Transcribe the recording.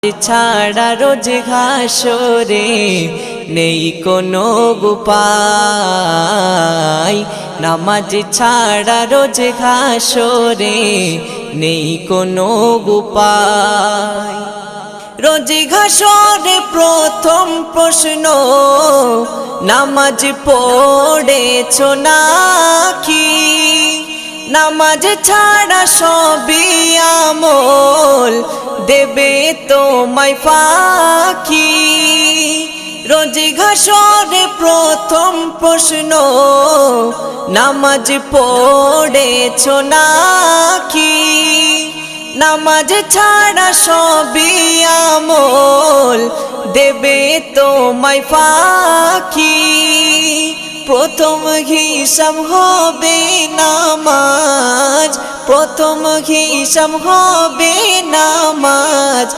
ছাড়া রোজ ঘাসরে নেই কোনো উপায়, নামাজ ছাড়া রোজ ঘাসরে নেই কোনো উপায়। রোজ ঘাসরে প্রথম প্রশ্ন, নামাজ পড়েছো নাকি? নামাজ ছাড়া সবই আমল দেবে তোমায় ফাঁকি। রোজ ঘাসরে প্রথম প্রশ্ন, নামাজ পড়েছো নাকি? নামাজ ছাড়া সবই আমল দেবে তোমায় ফাঁকি। প্রথম হিসাব হবে নামাজ, প্রথম হিসাব হবে নামাজ।